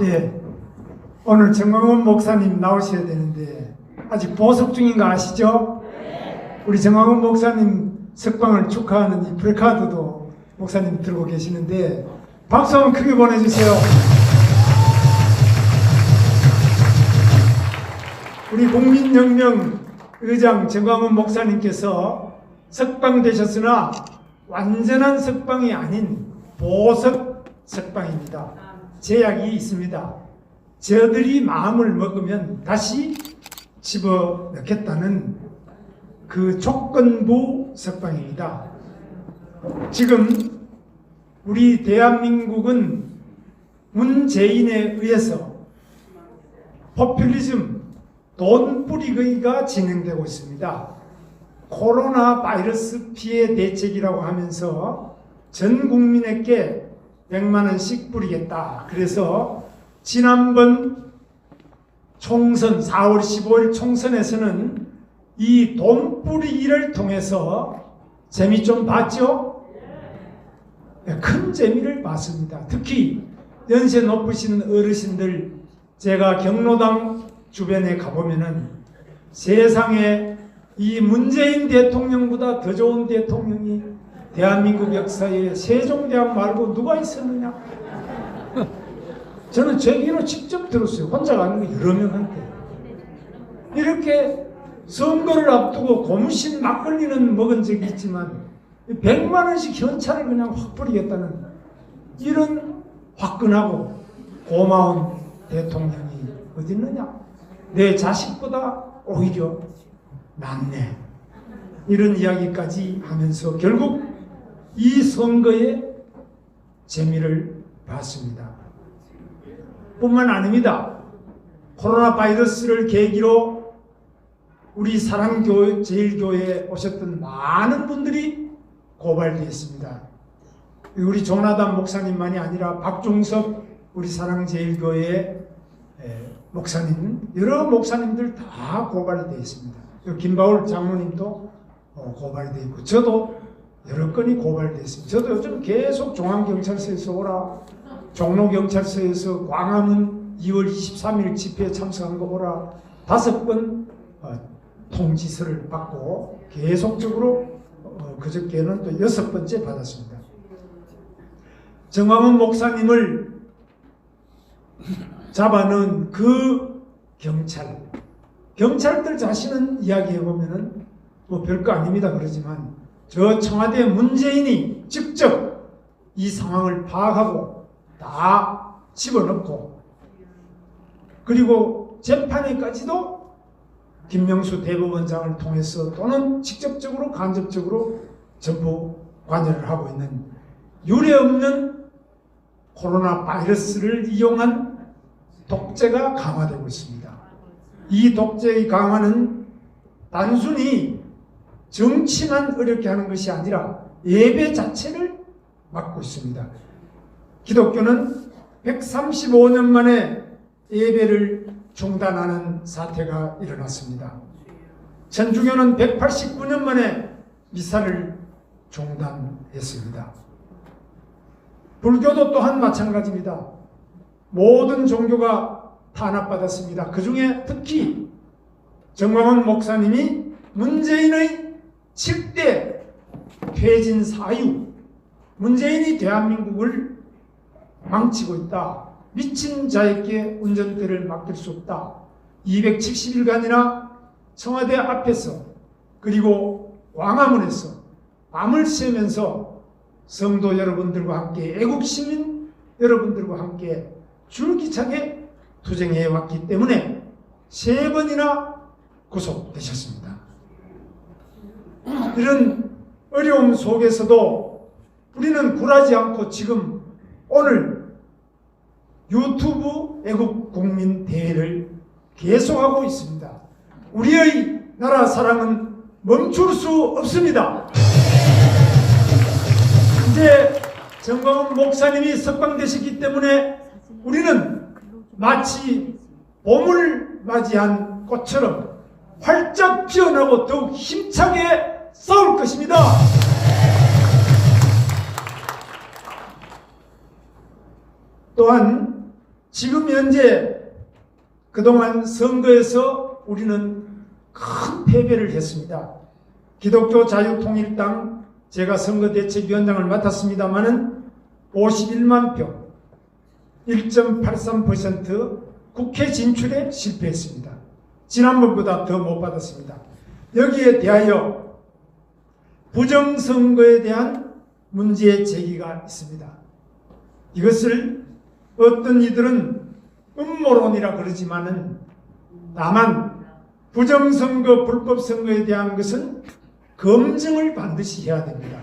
예, 오늘 정광훈 목사님 나오셔야 되는데 아직 보석 중인 거 아시죠? 우리 정광훈 목사님 석방을 축하하는 이 플래카드도 목사님 들고 계시는데 박수 한번 크게 보내주세요. 우리 국민혁명 의장 정광훈 목사님께서 석방되셨으나 완전한 석방이 아닌 보석 석방입니다. 제약이 있습니다. 저들이 마음을 먹으면 다시 집어넣겠다는 그 조건부 석방입니다. 지금 우리 대한민국은 문재인에 의해서 포퓰리즘, 돈뿌리기가 진행되고 있습니다. 코로나 바이러스 피해 대책이라고 하면서 전 국민에게 100만 원씩 뿌리겠다. 그래서 지난번 총선 4월 15일 총선에서는 이 돈뿌리기를 통해서 재미 좀 봤죠? 큰 재미를 봤습니다. 특히 연세 높으신 어르신들, 제가 경로당 주변에 가보면은 세상에 이 문재인 대통령보다 더 좋은 대통령이 대한민국 역사에 세종대왕 말고 누가 있었느냐? 저는 제 귀로 직접 들었어요. 혼자 가는 거 여러 명한테. 이렇게 선거를 앞두고 고무신 막걸리는 먹은 적이 있지만 100만 원씩 현찰을 그냥 확 뿌리겠다는 이런 화끈하고 고마운 대통령이 어디 있느냐? 내 자식보다 오히려 낫네. 이런 이야기까지 하면서 결국 이 선거의 재미를 봤습니다. 뿐만 아닙니다. 코로나 바이러스를 계기로 우리 사랑제일교회에 오셨던 많은 분들이 고발되었습니다. 우리 조나단 목사님만이 아니라 박종섭 우리 사랑제일교회 목사님, 여러 목사님들 다 고발이 되어 있습니다. 김바울 장로님도 고발이 되어 있고 저도 여러 건이 고발되어 있습니다. 저도 요즘 계속 중앙경찰서에서 오라, 종로경찰서에서 광화문 2월 23일 집회에 참석한 거 오라 5번 통지서를 받고 계속적으로 그저께는 또 6번째 받았습니다. 정광훈 목사님을 잡아넣은 그 경찰들 자신은 이야기해보면은 뭐 별거 아닙니다. 그러지만 저 청와대 문재인이 직접 이 상황을 파악하고 다 집어넣고 그리고 재판에까지도 김명수 대법원장을 통해서 또는 직접적으로 간접적으로 전부 관여를 하고 있는 유례없는 코로나 바이러스를 이용한 독재가 강화되고 있습니다. 이 독재의 강화는 단순히 정치만 어렵게 하는 것이 아니라 예배 자체를 막고 있습니다. 기독교는 135년 만에 예배를 중단하는 사태가 일어났습니다. 천주교는 189년 만에 미사를 중단했습니다. 불교도 또한 마찬가지입니다. 모든 종교가 탄압받았습니다. 그 중에 특히 정광훈 목사님이 문재인의 7대 퇴진 사유, 문재인이 대한민국을 망치고 있다. 미친 자에게 운전대를 맡길 수 없다. 270일간이나 청와대 앞에서 그리고 광화문에서 밤을 새면서 성도 여러분들과 함께 애국시민 여러분들과 함께 줄기차게 투쟁해 왔기 때문에 3번이나 구속되셨습니다. 이런 어려움 속에서도 우리는 굴하지 않고 지금 오늘 유튜브 애국국민대회를 계속하고 있습니다. 우리의 나라 사랑은 멈출 수 없습니다. 이제 정광훈 목사님이 석방되셨기 때문에 우리는 마치 봄을 맞이한 꽃처럼 활짝 피어나고 더욱 힘차게 싸울 것입니다. 또한 지금 현재 그동안 선거에서 우리는 큰 패배를 했습니다. 기독교 자유통일당 제가 선거대책위원장을 맡았습니다마는 51만 표, 1.83% 국회 진출에 실패했습니다. 지난번보다 더 못 받았습니다. 여기에 대하여 부정선거에 대한 문제 제기가 있습니다. 이것을 어떤 이들은 음모론이라 그러지만은 다만 부정선거, 불법선거에 대한 것은 검증을 반드시 해야 됩니다.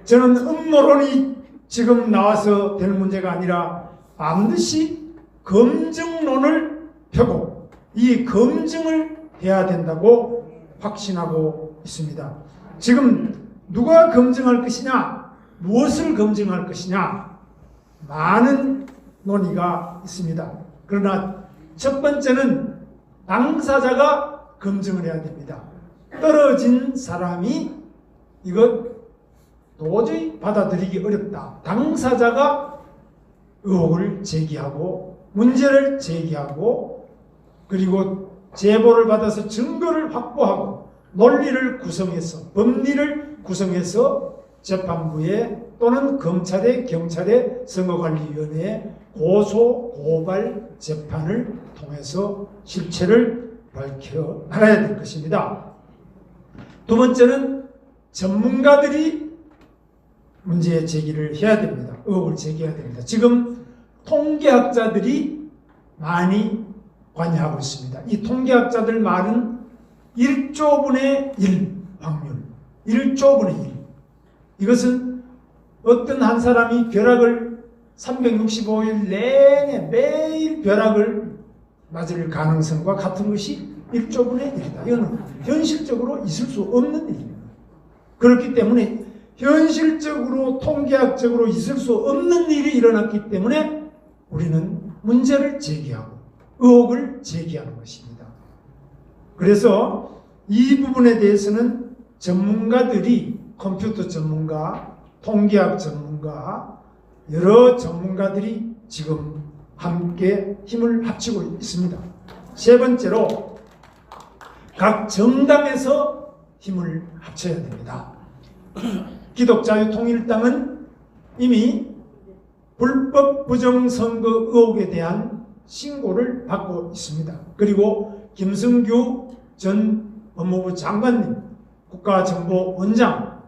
저는 음모론이 지금 나와서 될 문제가 아니라 반드시 검증론을 펴고 이 검증을 해야 된다고 확신하고 있습니다. 지금 누가 검증할 것이냐, 무엇을 검증할 것이냐, 많은 논의가 있습니다. 그러나 첫 번째는 당사자가 검증을 해야 됩니다. 떨어진 사람이 이것 도저히 받아들이기 어렵다. 당사자가 의혹을 제기하고 문제를 제기하고 그리고 제보를 받아서 증거를 확보하고 논리를 구성해서 법리를 구성해서 재판부에 또는 검찰에 경찰에 선거관리위원회에 고소 고발 재판을 통해서 실체를 밝혀 나가야 될 것입니다. 두 번째는 전문가들이 문제 제기를 해야 됩니다. 의혹을 제기해야 됩니다. 지금 통계학자들이 많이 관여하고 있습니다. 이 통계학자들 말은 1조 분의 1 확률, 1조 분의 1. 이것은 어떤 한 사람이 벼락을 365일 내내 매일 벼락을 맞을 가능성과 같은 것이 1조 분의 1이다. 이거는 현실적으로 있을 수 없는 일입니다. 그렇기 때문에 현실적으로 통계학적으로 있을 수 없는 일이 일어났기 때문에 우리는 문제를 제기하고 의혹을 제기하는 것입니다. 그래서 이 부분에 대해서는 전문가들이 컴퓨터 전문가, 통계학 전문가, 여러 전문가들이 지금 함께 힘을 합치고 있습니다. 세 번째로 각 정당에서 힘을 합쳐야 됩니다. 기독자유통일당은 이미 불법 부정선거 의혹에 대한 신고를 받고 있습니다. 그리고 김승규 전 법무부 장관님, 국가정보원장,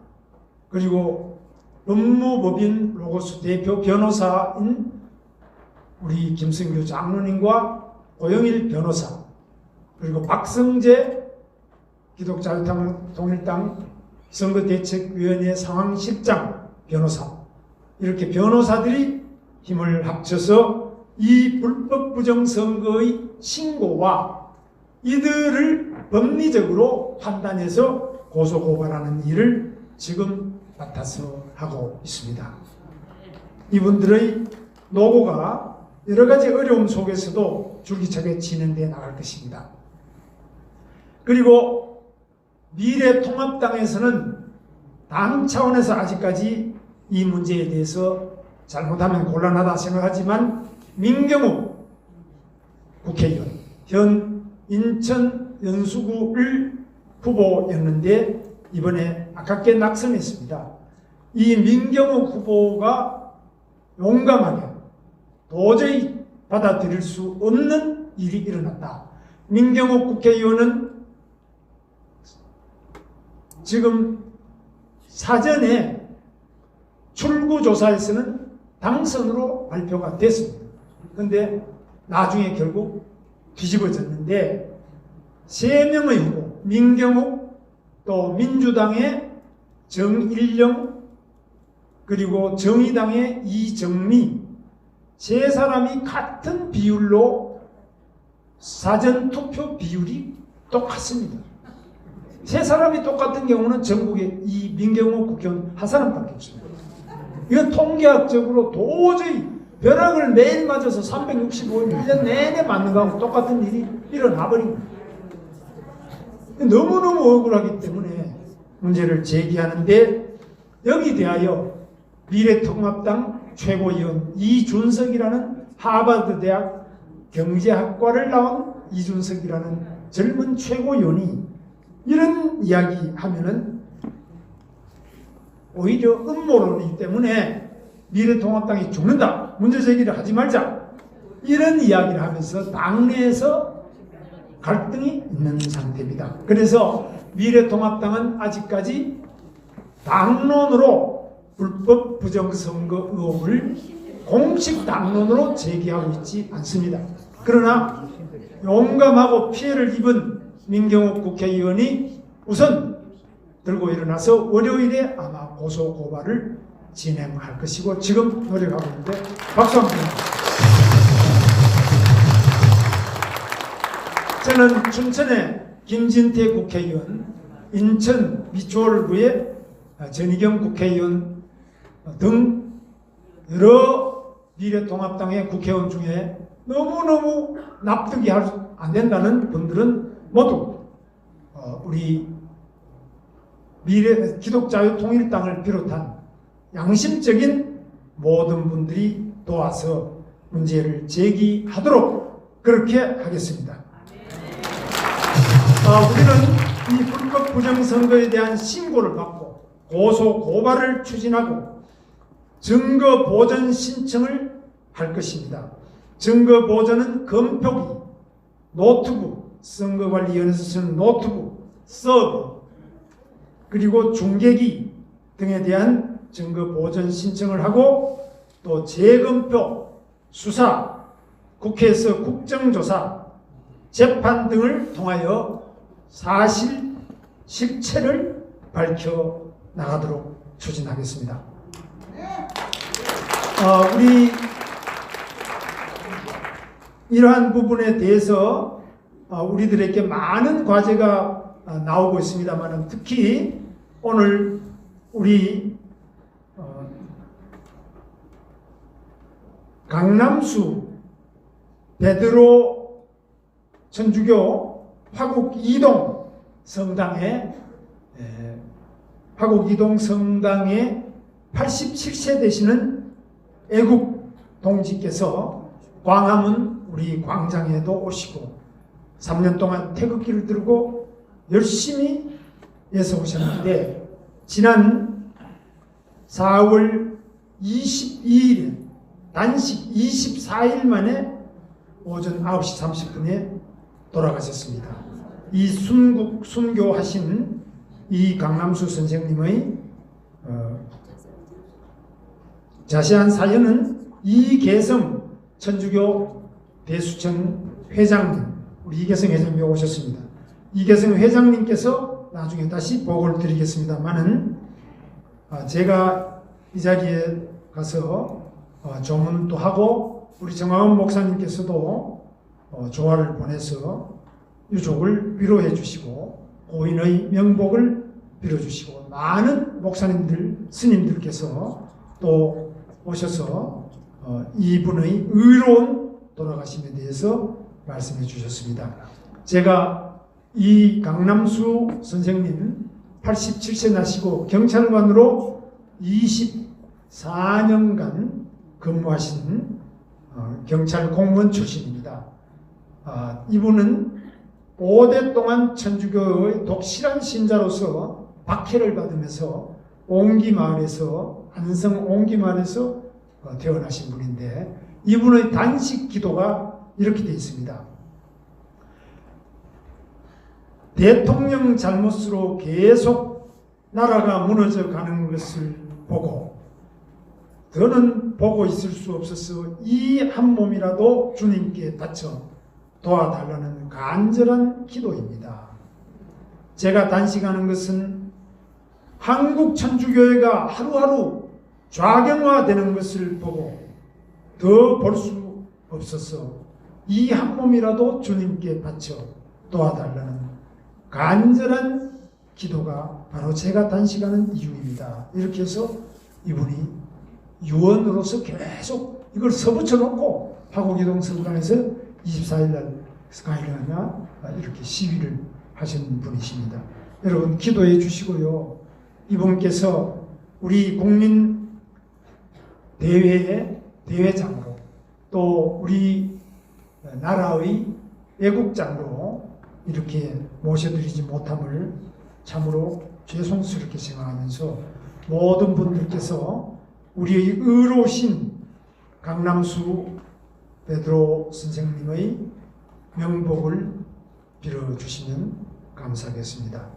그리고 법무법인 로고스 대표 변호사인 우리 김승규 장로님과 고영일 변호사, 그리고 박성재 기독자유통일당 선거대책위원회 상황실장 변호사, 이렇게 변호사들이 힘을 합쳐서 이 불법 부정선거의 신고와 이들을 법리적으로 판단해서 고소고발하는 일을 지금 맡아서 하고 있습니다. 이분들의 노고가 여러 가지 어려움 속에서도 줄기차게 진행되어 나갈 것입니다. 그리고 미래통합당에서는 당 차원에서 아직까지 이 문제에 대해서 잘못하면 곤란하다 생각하지만 민경욱 국회의원, 현 인천 연수구를 후보였는데 이번에 아깝게 낙선했습니다. 이 민경욱 후보가 용감하게 도저히 받아들일 수 없는 일이 일어났다. 민경욱 국회의원은 지금 사전에 출구조사에서는 당선으로 발표가 됐습니다. 그런데 나중에 결국 뒤집어졌는데 3명의 후보, 민경욱, 또 민주당의 정일영, 그리고 정의당의 이정미, 3사람이 같은 비율로 사전투표 비율이 똑같습니다. 3사람이 똑같은 경우는 전국에 이 민경욱 국회의원 한 사람밖에 없습니다. 이건 통계학적으로 도저히 벼락을 매일 맞아서 365일 1년 내내 맞는 거하고 똑같은 일이 일어나버린 거예요. 너무너무 억울하기 때문에 문제를 제기하는데 여기 대하여 미래통합당 최고위원 이준석이라는 하버드 대학 경제학과를 나온 이준석이라는 젊은 최고위원이 이런 이야기 하면은 오히려 음모론이기 때문에 미래통합당이 죽는다, 문제제기를 하지 말자, 이런 이야기를 하면서 당내에서 갈등이 있는 상태입니다. 그래서 미래통합당은 아직까지 당론으로 불법 부정선거 의혹을 공식 당론으로 제기하고 있지 않습니다. 그러나 용감하고 피해를 입은 민경욱 국회의원이 우선 들고 일어나서 월요일에 아마 고소 고발을 진행할 것이고 지금 노력하고 있는데 박수 한번 주십시오. 저는 춘천의 김진태 국회의원, 인천 미추홀구의 전희경 국회의원 등 여러 미래통합당의 국회의원 중에 너무너무 납득이 안 된다는 분들은 모두 우리 기독자유통일당을 비롯한 양심적인 모든 분들이 도와서 문제를 제기하도록 그렇게 하겠습니다. 우리는 이 불법 부정선거에 대한 신고를 받고 고소 고발을 추진하고 증거 보전 신청을 할 것입니다. 증거 보전은 검표기, 노트북, 선거관리위원회에서 쓰는 노트북, 서버, 그리고 중계기 등에 대한 증거 보전 신청을 하고 또 재검표, 수사, 국회에서 국정조사, 재판 등을 통하여 사실 실체를 밝혀 나가도록 추진하겠습니다. 우리 이러한 부분에 대해서 우리들에게 많은 과제가 나오고 있습니다만 특히 오늘 우리 강남수 베드로 천주교 화곡 이동 성당의 87세 되시는 애국 동지께서 광화문 우리 광장에도 오시고 3년 동안 태극기를 들고 열심히 애써 오셨는데 지난 4월 22일 단식 24일 만에 오전 9시 30분에 돌아가셨습니다. 이 순교하신 이 강남수 선생님의 자세한 사연은 이계성 천주교 대수천 회장님, 우리 이계성 회장님이 오셨습니다. 이계성 회장님께서 나중에 다시 보고를 드리겠습니다만은 제가 이 자리에 가서 조문도 하고 우리 정화원 목사님께서도 조화를 보내서 유족을 위로해 주시고 고인의 명복을 빌어주시고 많은 목사님들, 스님들께서 또 오셔서 이분의 의로운 돌아가심에 대해서 말씀해 주셨습니다. 제가 이 강남수 선생님 87세 나시고 경찰관으로 24년간 근무하신 경찰 공무원 출신입니다. 이분은 5대 동안 천주교의 독실한 신자로서 박해를 받으면서 옹기마을에서 안성 옹기마을에서 태어나신 분인데 이분의 단식 기도가 이렇게 되어 있습니다. 대통령 잘못으로 계속 나라가 무너져 가는 것을 보고 더는 보고 있을 수 없어서 이 한 몸이라도 주님께 바쳐 도와달라는 간절한 기도입니다. 제가 단식하는 것은 한국 천주교회가 하루하루 좌경화되는 것을 보고 더 볼 수 없어서 이 한 몸이라도 주님께 바쳐 도와달라는 간절한 기도가 바로 제가 단식하는 이유입니다. 이렇게 해서 이분이 유언으로서 계속 이걸 써붙여 놓고 화곡이동 성당에서 24일날 스카이라나 이렇게 시위를 하신 분이십니다. 여러분 기도해 주시고요. 이분께서 우리 국민 대회의 대회장으로 또 우리 나라의 애국장로 이렇게 모셔드리지 못함을 참으로 죄송스럽게 생각하면서 모든 분들께서 우리의 의로우신 강남수 베드로 선생님의 명복을 빌어주시면 감사하겠습니다.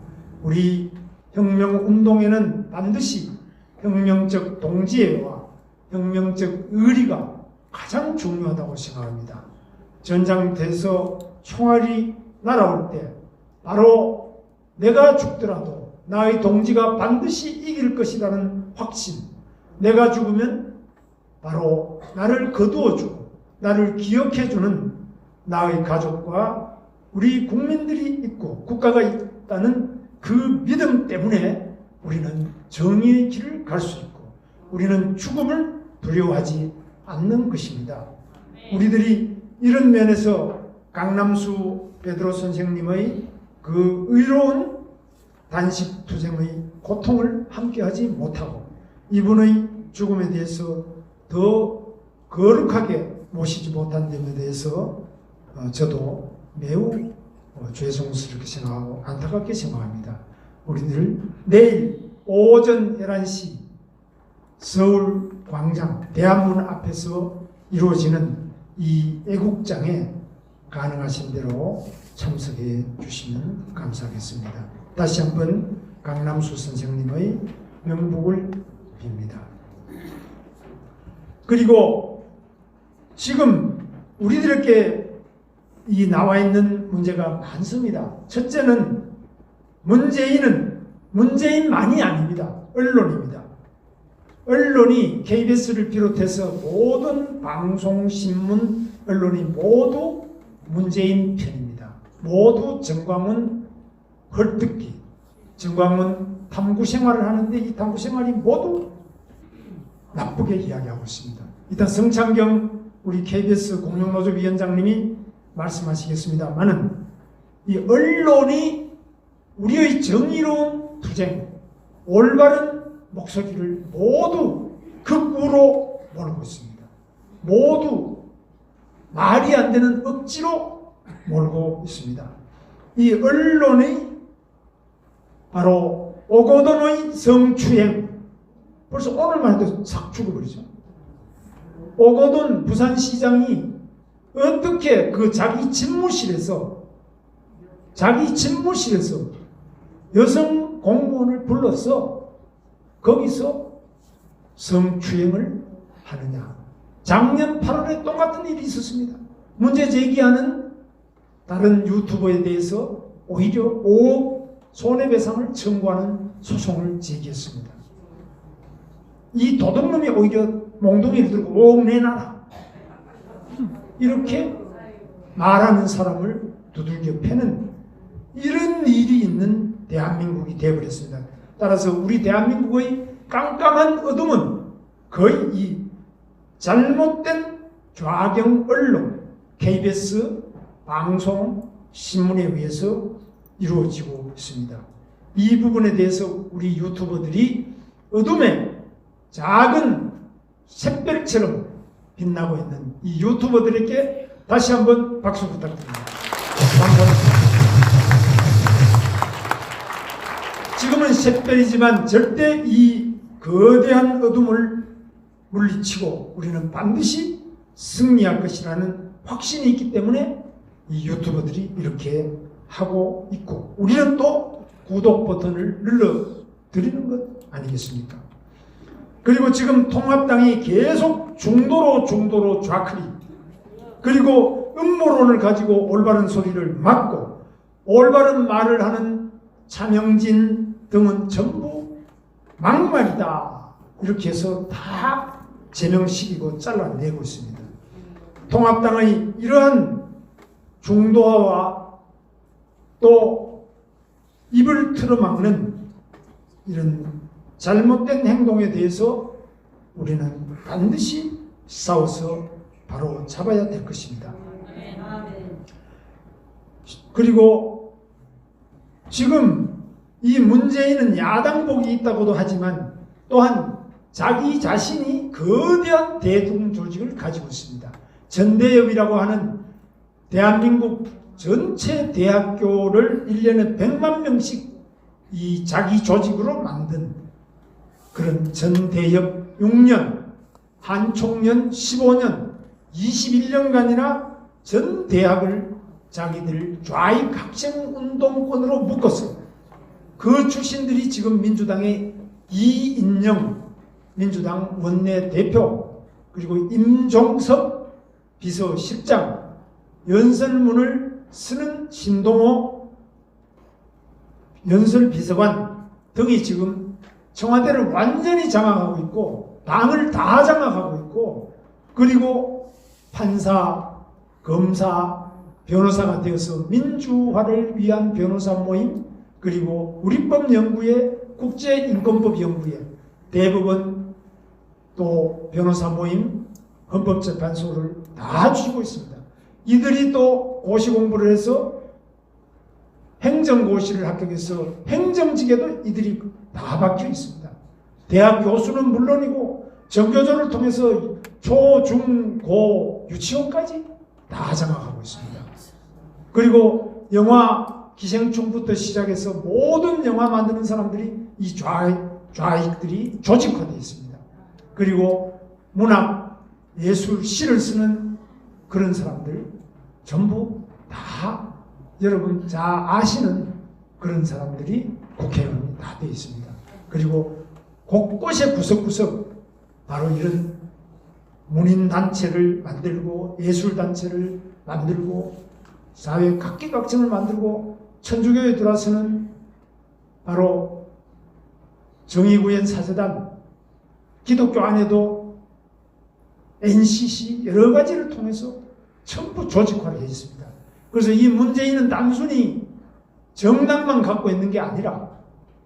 우리 혁명운동에는 반드시 혁명적 동지애와 혁명적 의리가 가장 중요하다고 생각합니다. 전장터에서 총알이 날아올 때 바로 내가 죽더라도 나의 동지가 반드시 이길 것이라는 확신, 내가 죽으면 바로 나를 거두어주고 나를 기억해주는 나의 가족과 우리 국민들이 있고 국가가 있다는 그 믿음 때문에 우리는 정의의 길을 갈 수 있고 우리는 죽음을 두려워하지 않는 것입니다. 우리들이 이런 면에서 강남수 베드로 선생님의 그 의로운 단식투쟁의 고통을 함께하지 못하고 이분의 죽음에 대해서 더 거룩하게 모시지 못한 점에 대해서 저도 매우 죄송스럽게 생각하고 안타깝게 생각합니다. 우리들 내일 오전 11시 서울 광장 대한문 앞에서 이루어지는 이 애국장에 가능하신 대로 참석해 주시면 감사하겠습니다. 다시 한번 강남수 선생님의 명복을 빕니다. 그리고 지금 우리들에게 이 나와 있는 문제가 많습니다. 첫째는 문재인만이 아닙니다. 언론입니다. 언론이 KBS를 비롯해서 모든 방송, 신문, 언론이 모두 문재인 편입니다. 모두 정광훈 헐뜯기, 정광훈 탐구 생활을 하는데 이 탐구 생활이 모두 나쁘게 이야기하고 있습니다. 일단 성창경 우리 KBS 공영노조 위원장님이 말씀하시겠습니다만은 이 언론이 우리의 정의로운 투쟁, 올바른 목소리를 모두 극우로 몰고 있습니다. 모두 말이 안 되는 억지로 몰고 있습니다. 이 언론의 바로 오거돈의 성추행, 벌써 오늘만 해도 싹 죽어버리죠. 오거돈 부산시장이 어떻게 그 자기 집무실에서 여성 공무원을 불러서 거기서 성추행을 하느냐. 작년 8월에 똑같은 일이 있었습니다. 문제 제기하는 다른 유튜버에 대해서 오히려 5억 손해배상을 청구하는 소송을 제기했습니다. 이 도둑놈이 오히려 몽둥이를 들고 5억 내놔라 이렇게 말하는 사람을 두들겨 패는 이런 일이 있는 대한민국이 되어버렸습니다. 따라서 우리 대한민국의 깜깜한 어둠은 거의 이 잘못된 좌경 언론, KBS 방송, 신문에 의해서 이루어지고 있습니다. 이 부분에 대해서 우리 유튜버들이 어둠에 작은 샛별처럼 빛나고 있는 이 유튜버들에게 다시 한번 박수 부탁드립니다. 감사합니다. 지금은 샛별이지만 절대 이 거대한 어둠을 물리치고 우리는 반드시 승리할 것이라는 확신이 있기 때문에 이 유튜버들이 이렇게 하고 있고 우리는 또 구독 버튼을 눌러드리는 것 아니겠습니까? 그리고 지금 통합당이 계속 중도로 좌클이 그리고 음모론을 가지고 올바른 소리를 막고 올바른 말을 하는 차명진 등은 전부 막말이다 이렇게 해서 다 제명시키고 잘라내고 있습니다. 통합당의 이러한 중도화와 또 입을 틀어막는 이런 잘못된 행동에 대해서 우리는 반드시 싸워서 바로 잡아야 될 것입니다. 그리고 지금 이 문재인은 야당복이 있다고도 하지만 또한 자기 자신이 거대한 대중 조직을 가지고 있습니다. 전대협이라고 하는 대한민국 전체 대학교를 1년에 100만 명씩 이 자기 조직으로 만든 그런 전대협 6년, 한총련 15년, 21년간이나 전 대학을 자기들 좌익 학생 운동권으로 묶었어요. 그 출신들이 지금 민주당의 이인영 민주당 원내대표, 그리고 임종석 비서실장, 연설문을 쓰는 신동호 연설비서관 등이 지금 청와대를 완전히 장악하고 있고 당을 다 장악하고 있고, 그리고 판사, 검사, 변호사가 되어서 민주화를 위한 변호사 모임, 그리고 우리법연구회, 국제인권법연구회, 대법원 또 변호사 모임, 헌법재판소를 다 쥐고 있습니다. 이들이 또 고시 공부를 해서 행정고시를 합격해서 행정직에도 이들이 다 박혀 있습니다. 대학 교수는 물론이고 전교조를 통해서 초, 중, 고, 유치원까지 다 장악하고 있습니다. 그리고 영화 기생충부터 시작해서 모든 영화 만드는 사람들이 이 좌익들이 조직화되어 있습니다. 그리고 문학, 예술, 시를 쓰는 그런 사람들 전부 다 여러분 잘 아시는 그런 사람들이 국회의원이 다 되어 있습니다. 그리고 곳곳에 구석구석 바로 이런 문인단체를 만들고 예술단체를 만들고 사회 각기각층을 만들고 천주교에 들어와서는 바로 정의구현 사제단, 기독교 안에도 NCC 여러 가지를 통해서 전부 조직화를 해 있습니다. 그래서 이 문재인은 단순히 정당만 갖고 있는 게 아니라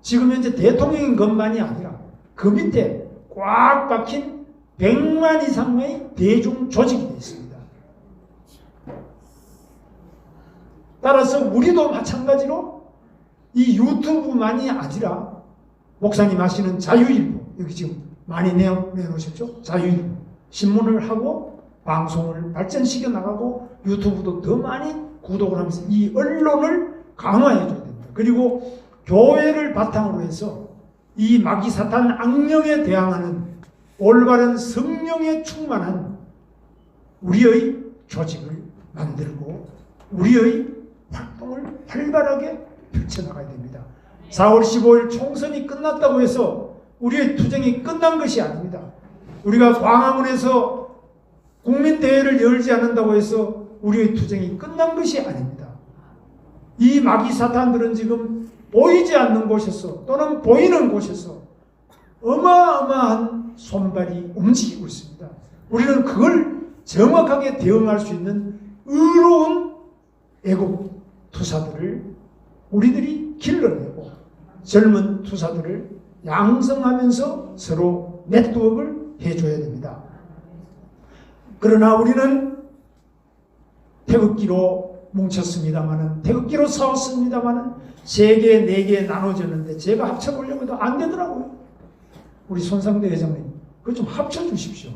지금 현재 대통령인 것만이 아니라 그 밑에 꽉 박힌 100만 이상의 대중 조직이 되어 있습니다. 따라서 우리도 마찬가지로 이 유튜브만이 아니라 목사님 하시는 자유일보, 여기 지금 많이 내놓으셨죠? 자유일보 신문을 하고 방송을 발전시켜 나가고 유튜브도 더 많이 구독을 하면서 이 언론을 강화해 줘야 됩니다. 그리고 교회를 바탕으로 해서 이 마귀사탄 악령에 대항하는 올바른 성령에 충만한 우리의 조직을 만들고 우리의 활동을 활발하게 펼쳐나가야 됩니다. 4월 15일 총선이 끝났다고 해서 우리의 투쟁이 끝난 것이 아닙니다. 우리가 광화문에서 국민대회를 열지 않는다고 해서 우리의 투쟁이 끝난 것이 아닙니다. 이 마귀사탄들은 지금 보이지 않는 곳에서 또는 보이는 곳에서 어마어마한 손발이 움직이고 있습니다. 우리는 그걸 정확하게 대응할 수 있는 의로운 애국 투사들을 우리들이 길러내고 젊은 투사들을 양성하면서 서로 네트워크를 해줘야 됩니다. 그러나 우리는 태극기로 뭉쳤습니다마는 태극기로 싸웠습니다마는 3개, 4개 나눠졌는데 제가 합쳐보려고 해도 안 되더라고요. 우리 손상대 회장님 그거 좀 합쳐주십시오.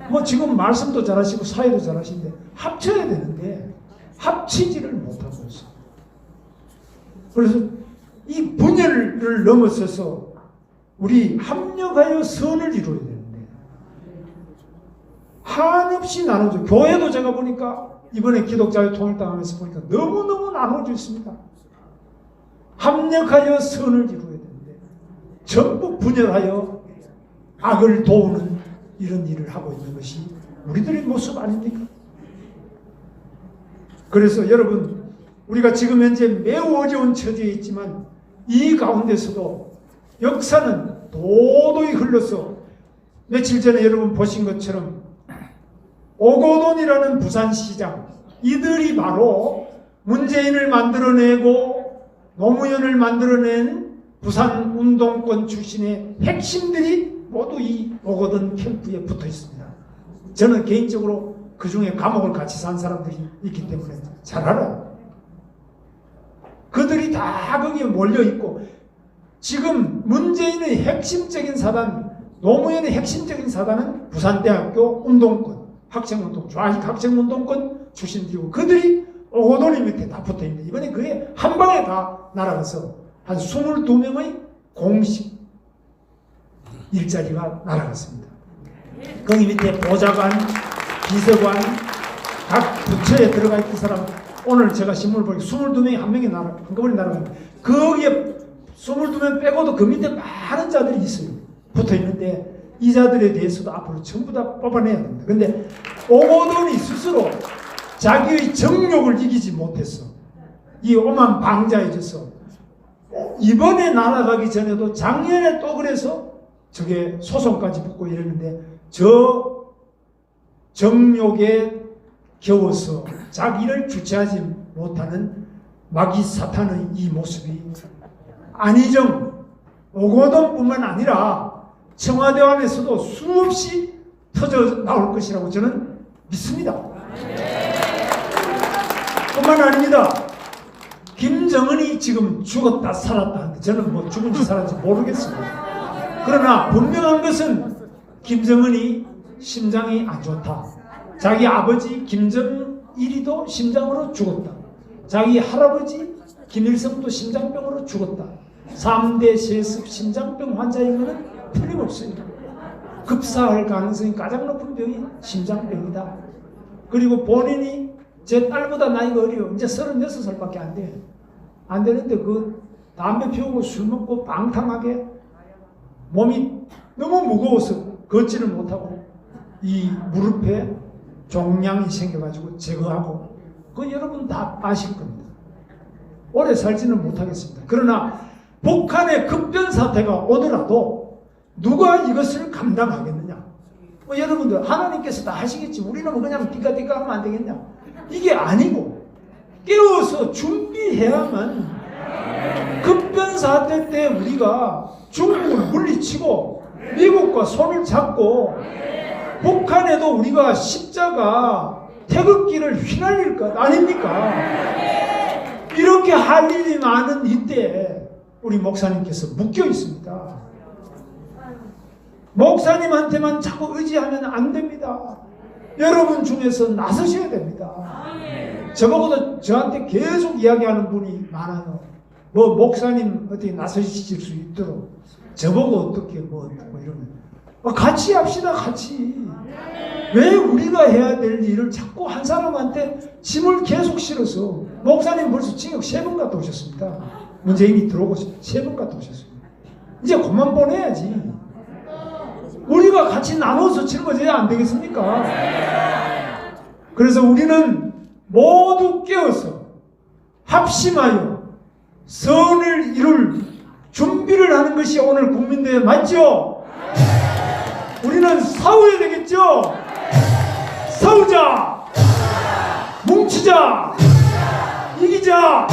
뭐 지금 말씀도 잘하시고 사회도 잘하시는데 합쳐야 되는데 합치지를 못하고 있어요. 그래서 이 분열을 넘어서서 우리 합력하여 선을 이루어야 되는데 한없이 나눠져. 교회도 제가 보니까 이번에 기독자유 통일당하면서 보니까 너무너무 나눠져 있습니다. 합력하여 선을 이루어야 되는데 전부 분열하여 악을 도우는 이런 일을 하고 있는 것이 우리들의 모습 아닙니까? 그래서 여러분 우리가 지금 현재 매우 어려운 처지에 있지만 이 가운데서도 역사는 도도히 흘러서 며칠 전에 여러분 보신 것처럼 오거돈이라는 부산시장 이들이 바로 문재인을 만들어내고 노무현을 만들어낸 부산 운동권 출신의 핵심들이 모두 이 오거돈 캠프에 붙어 있습니다. 저는 개인적으로 그 중에 감옥을 같이 산 사람들이 있기 때문에 잘 알아요. 그들이 다 거기에 몰려있고 지금 문재인의 핵심적인 사단, 노무현의 핵심적인 사단은 부산대학교 운동권 학생운동, 좌익 학생운동권 출신들이고 그들이 오고돈이 밑에 다 붙어있는데 이번에 그게 한 방에 다 날아가서 한 22명의 공식 일자리가 날아갔습니다. 거기 밑에 보좌관, 비서관, 각 부처에 들어가 있던 사람 오늘 제가 신문을 보니까 22명이 한 명이 한꺼번에 날아갔는데 거기에 22명 빼고도 그 밑에 많은 자들이 있어요. 붙어있는데 이 자들에 대해서도 앞으로 전부 다 뽑아내야 됩니다. 근데 오고돈이 스스로 자기의 정욕을 이기지 못했어. 이 오만 방자해져서 이번에 날아가기 전에도 작년에 또 그래서 저게 소송까지 붙고 이랬는데 저 정욕에 겨워서 자기를 주체하지 못하는 마귀 사탄의 이 모습이 안희정, 오고돈뿐만 아니라 청와대 안에서도 수없이 터져 나올 것이라고 저는 믿습니다. 뿐만 아닙니다. 김정은이 지금 죽었다 살았다 하는데 저는 뭐 죽은지 살았는지 모르겠습니다. 그러나 분명한 것은 김정은이 심장이 안 좋다. 자기 아버지 김정일이도 심장으로 죽었다. 자기 할아버지 김일성도 심장병으로 죽었다. 3대 세습 심장병 환자인 것은 틀림없어요. 급사할 가능성이 가장 높은 병이 심장병이다. 그리고 본인이 제 딸보다 나이가 어려요. 이제 36살밖에 안 돼. 안 되는데 그 담배 피우고 술 먹고 방탕하게 몸이 너무 무거워서 걷지를 못하고 이 무릎에 종양이 생겨가지고 제거하고 그 여러분 다 아실 겁니다. 오래 살지는 못하겠습니다. 그러나 북한의 급변 사태가 오더라도 누가 이것을 감당하겠느냐? 뭐 여러분들 하나님께서 다 하시겠지. 우리는 뭐 그냥 띠까띠까 하면 안 되겠냐? 이게 아니고 깨워서 준비해야만 급변 사태 때 우리가 중국을 물리치고 미국과 손을 잡고 북한에도 우리가 십자가 태극기를 휘날릴 것 아닙니까? 이렇게 할 일이 많은 이때 우리 목사님께서 묶여 있습니다. 목사님한테만 자꾸 의지하면 안 됩니다. 여러분 중에서 나서셔야 됩니다. 저보고도 저한테 계속 이야기하는 분이 많아요. 뭐 목사님 어떻게 나서실 수 있도록 저보고 어떻게 뭐 이러면 같이 합시다. 같이. 왜 우리가 해야 될 일을 자꾸 한 사람한테 짐을 계속 실어서 목사님 벌써 징역 3번 갔다 오셨습니다. 문재인이 들어오고 3번 갔다 오셨습니다. 이제 그만 보내야지. 우리가 같이 나눠서 짊어져야 안 되겠습니까? 그래서 우리는 모두 깨어서 합심하여 선을 이룰 준비를 하는 것이 오늘 국민대회 맞죠? 우리는 싸워야 되겠죠? 싸우자! 뭉치자! 이기자!